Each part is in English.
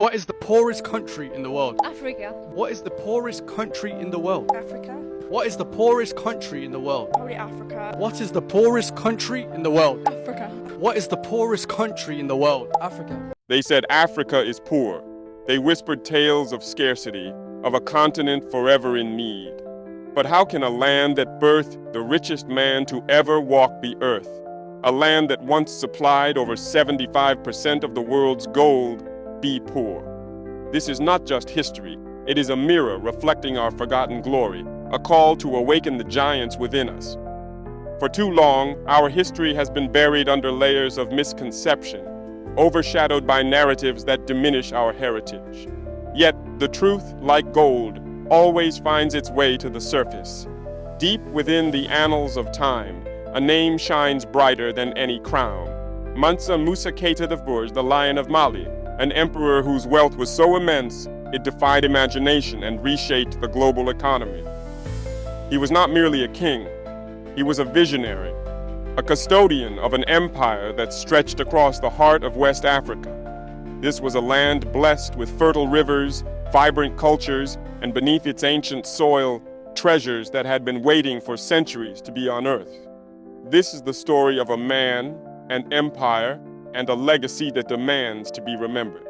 What is the poorest country in the world? Africa. What is the poorest country in the world? Africa. What is the poorest country in the world? Probably Africa. What is the poorest country in the world? Africa. What is the poorest country in the world? Africa. They said Africa is poor. They whispered tales of scarcity, of a continent forever in need. But how can a land that birthed the richest man to ever walk the earth, a land that once supplied over 75% of the world's gold, be poor? This is not just history. It is a mirror reflecting our forgotten glory, a call to awaken the giants within us. For too long, our history has been buried under layers of misconception, overshadowed by narratives that diminish our heritage. Yet, the truth, like gold, always finds its way to the surface. Deep within the annals of time, a name shines brighter than any crown. Mansa Musa Keita IV, the Lion of Mali, an emperor whose wealth was so immense, it defied imagination and reshaped the global economy. He was not merely a king, he was a visionary, a custodian of an empire that stretched across the heart of West Africa. This was a land blessed with fertile rivers, vibrant cultures, and beneath its ancient soil, treasures that had been waiting for centuries to be unearthed. This is the story of a man, an empire, and a legacy that demands to be remembered.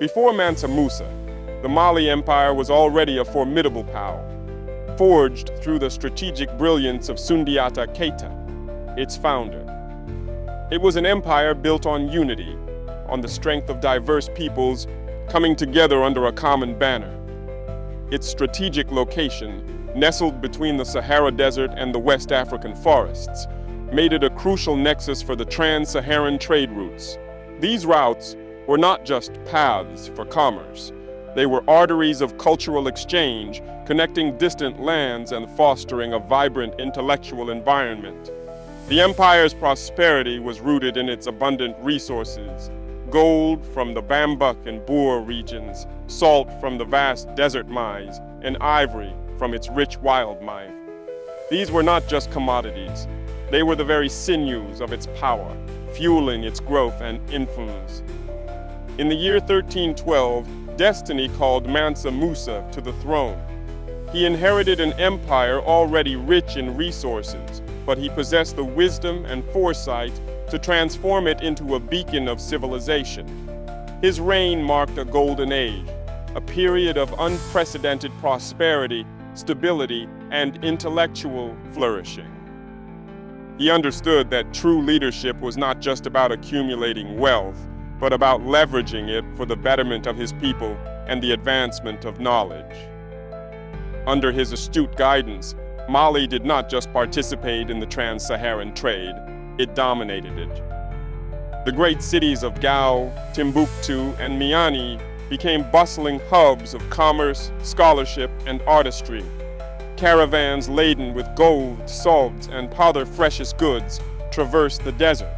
Before Mansa Musa, the Mali Empire was already a formidable power, forged through the strategic brilliance of Sundiata Keita, its founder. It was an empire built on unity, on the strength of diverse peoples coming together under a common banner. Its strategic location, nestled between the Sahara Desert and the West African forests, made it a crucial nexus for the trans-Saharan trade routes. These routes were not just paths for commerce. They were arteries of cultural exchange, connecting distant lands and fostering a vibrant intellectual environment. The empire's prosperity was rooted in its abundant resources: gold from the Bambuk and Boer regions, salt from the vast desert mines, and ivory from its rich wildlife. These were not just commodities. They were the very sinews of its power, fueling its growth and influence. In the year 1312, destiny called Mansa Musa to the throne. He inherited an empire already rich in resources, but he possessed the wisdom and foresight to transform it into a beacon of civilization. His reign marked a golden age, a period of unprecedented prosperity, stability, and intellectual flourishing. He understood that true leadership was not just about accumulating wealth, but about leveraging it for the betterment of his people and the advancement of knowledge. Under his astute guidance, Mali did not just participate in the trans-Saharan trade, it dominated it. The great cities of Gao, Timbuktu, and Miami became bustling hubs of commerce, scholarship, and artistry. Caravans laden with gold, salt, and other precious goods traversed the desert,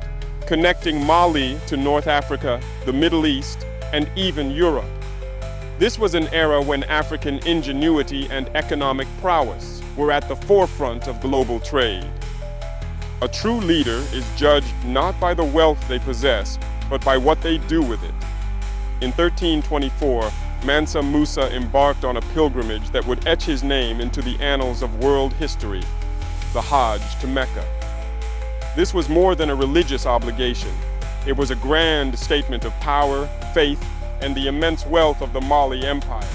connecting Mali to North Africa, the Middle East, and even Europe. This was an era when African ingenuity and economic prowess were at the forefront of global trade. A true leader is judged not by the wealth they possess, but by what they do with it. In 1324, Mansa Musa embarked on a pilgrimage that would etch his name into the annals of world history, the Hajj to Mecca. This was more than a religious obligation. It was a grand statement of power, faith, and the immense wealth of the Mali Empire.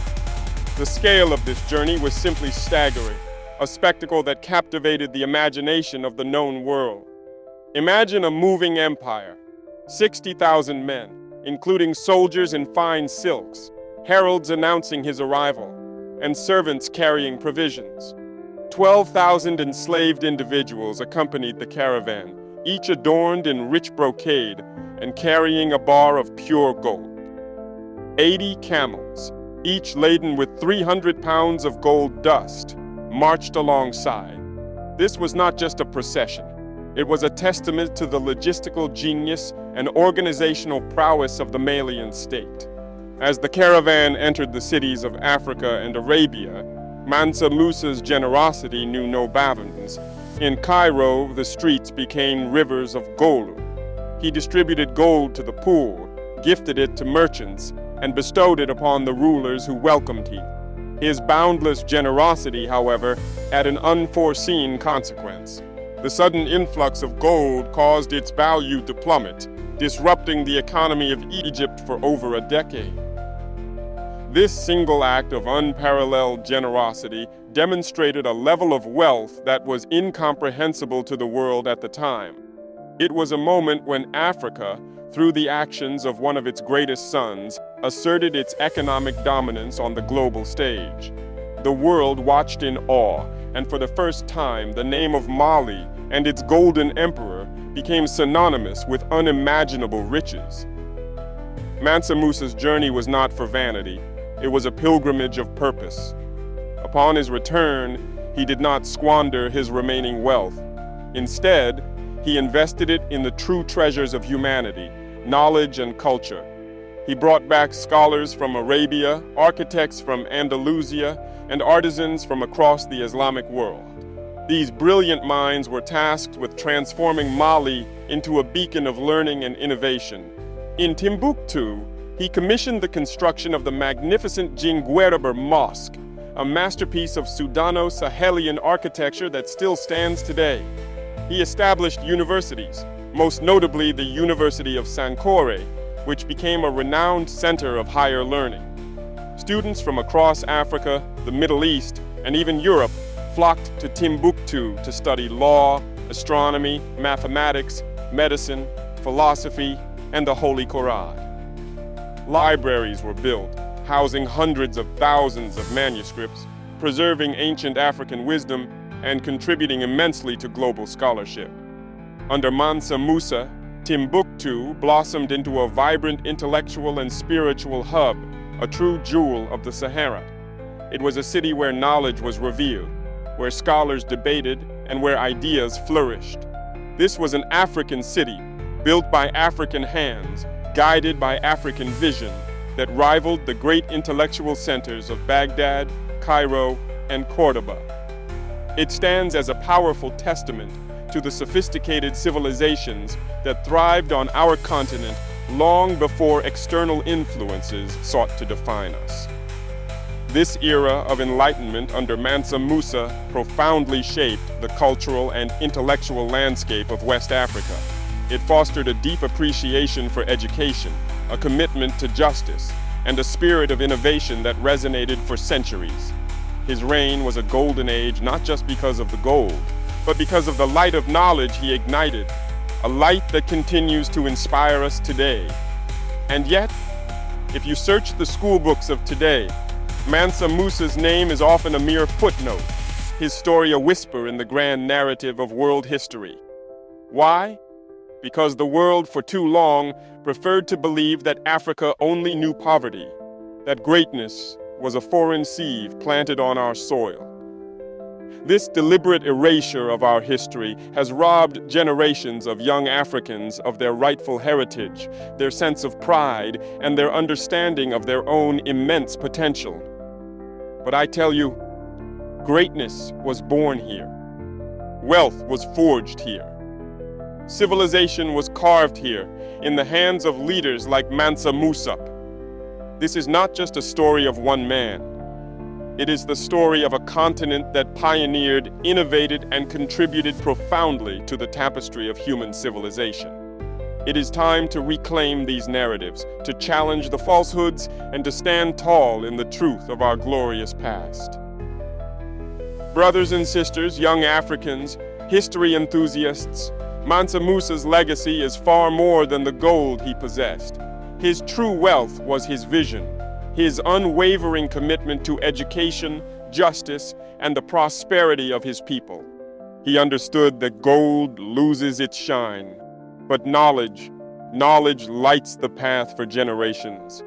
The scale of this journey was simply staggering, a spectacle that captivated the imagination of the known world. Imagine a moving empire, 60,000 men, including soldiers in fine silks, heralds announcing his arrival, and servants carrying provisions. 12,000 enslaved individuals accompanied the caravan, each adorned in rich brocade and carrying a bar of pure gold. 80 camels, each laden with 300 pounds of gold dust, marched alongside. This was not just a procession. It was a testament to the logistical genius and organizational prowess of the Malian state. As the caravan entered the cities of Africa and Arabia, Mansa Musa's generosity knew no bounds. In Cairo, the streets became rivers of gold. He distributed gold to the poor, gifted it to merchants, and bestowed it upon the rulers who welcomed him. His boundless generosity, however, had an unforeseen consequence. The sudden influx of gold caused its value to plummet, disrupting the economy of Egypt for over a decade. This single act of unparalleled generosity demonstrated a level of wealth that was incomprehensible to the world at the time. It was a moment when Africa, through the actions of one of its greatest sons, asserted its economic dominance on the global stage. The world watched in awe, and for the first time, the name of Mali and its golden emperor became synonymous with unimaginable riches. Mansa Musa's journey was not for vanity. It was a pilgrimage of purpose. Upon his return, he did not squander his remaining wealth. Instead, he invested it in the true treasures of humanity, knowledge and culture. He brought back scholars from Arabia, architects from Andalusia, and artisans from across the Islamic world. These brilliant minds were tasked with transforming Mali into a beacon of learning and innovation. In Timbuktu, he commissioned the construction of the magnificent Jinguereber Mosque, a masterpiece of Sudano-Sahelian architecture that still stands today. He established universities, most notably the University of Sankore, which became a renowned center of higher learning. Students from across Africa, the Middle East, and even Europe flocked to Timbuktu to study law, astronomy, mathematics, medicine, philosophy, and the Holy Quran. Libraries were built, housing hundreds of thousands of manuscripts, preserving ancient African wisdom, and contributing immensely to global scholarship. Under Mansa Musa, Timbuktu blossomed into a vibrant intellectual and spiritual hub, a true jewel of the Sahara. It was a city where knowledge was revealed, where scholars debated, and where ideas flourished. This was an African city, built by African hands, guided by African vision, that rivaled the great intellectual centers of Baghdad, Cairo, and Cordoba. It stands as a powerful testament to the sophisticated civilizations that thrived on our continent long before external influences sought to define us. This era of enlightenment under Mansa Musa profoundly shaped the cultural and intellectual landscape of West Africa. It fostered a deep appreciation for education, a commitment to justice, and a spirit of innovation that resonated for centuries. His reign was a golden age not just because of the gold, but because of the light of knowledge he ignited, a light that continues to inspire us today. And yet, if you search the school books of today, Mansa Musa's name is often a mere footnote, his story a whisper in the grand narrative of world history. Why? Because the world for too long preferred to believe that Africa only knew poverty, that greatness was a foreign seed planted on our soil. This deliberate erasure of our history has robbed generations of young Africans of their rightful heritage, their sense of pride, and their understanding of their own immense potential. But I tell you, greatness was born here. Wealth was forged here. Civilization was carved here in the hands of leaders like Mansa Musa. This is not just a story of one man. It is the story of a continent that pioneered, innovated, and contributed profoundly to the tapestry of human civilization. It is time to reclaim these narratives, to challenge the falsehoods, and to stand tall in the truth of our glorious past. Brothers and sisters, young Africans, history enthusiasts, Mansa Musa's legacy is far more than the gold he possessed. His true wealth was his vision, his unwavering commitment to education, justice, and the prosperity of his people. He understood that gold loses its shine, but knowledge lights the path for generations.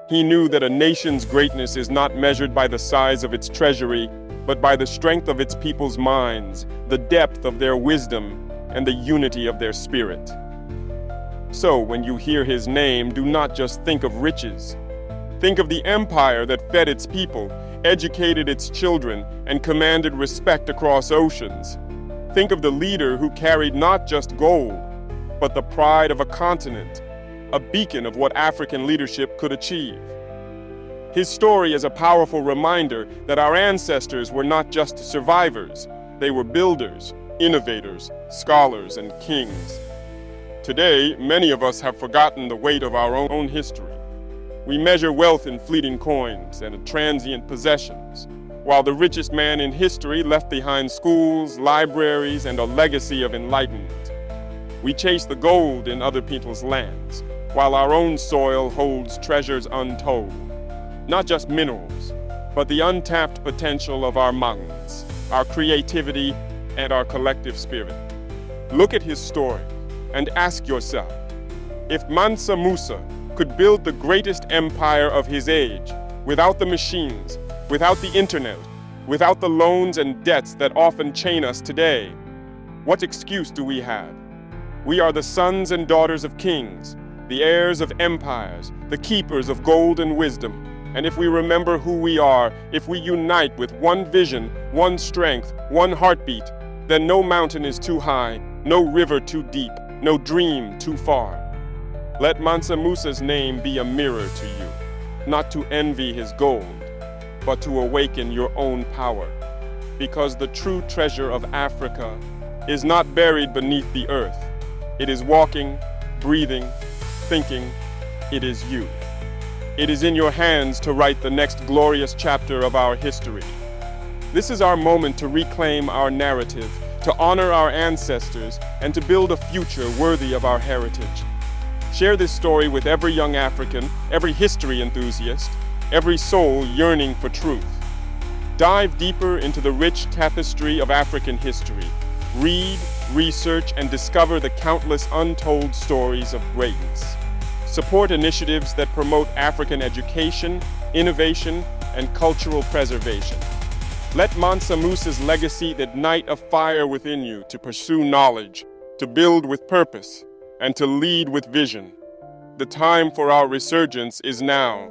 He knew that a nation's greatness is not measured by the size of its treasury, but by the strength of its people's minds, the depth of their wisdom, and the unity of their spirit. So when you hear his name, do not just think of riches. Think of the empire that fed its people, educated its children, and commanded respect across oceans. Think of the leader who carried not just gold, but the pride of a continent, a beacon of what African leadership could achieve. His story is a powerful reminder that our ancestors were not just survivors, they were builders, innovators, scholars, and kings. Today, many of us have forgotten the weight of our own history. We measure wealth in fleeting coins and transient possessions, while the richest man in history left behind schools, libraries, and a legacy of enlightenment. We chase the gold in other people's lands, while our own soil holds treasures untold. Not just minerals, but the untapped potential of our minds, our creativity, and our collective spirit. Look at his story and ask yourself, if Mansa Musa could build the greatest empire of his age without the machines, without the internet, without the loans and debts that often chain us today, what excuse do we have? We are the sons and daughters of kings, the heirs of empires, the keepers of gold and wisdom. And if we remember who we are, if we unite with one vision, one strength, one heartbeat, then no mountain is too high, no river too deep, no dream too far. Let Mansa Musa's name be a mirror to you, not to envy his gold, but to awaken your own power. Because the true treasure of Africa is not buried beneath the earth. It is walking, breathing, thinking. It is you. It is in your hands to write the next glorious chapter of our history. This is our moment to reclaim our narrative, to honor our ancestors, and to build a future worthy of our heritage. Share this story with every young African, every history enthusiast, every soul yearning for truth. Dive deeper into the rich tapestry of African history. Read, research, and discover the countless untold stories of greatness. Support initiatives that promote African education, innovation, and cultural preservation. Let Mansa Musa's legacy ignite a fire within you to pursue knowledge, to build with purpose, and to lead with vision. The time for our resurgence is now.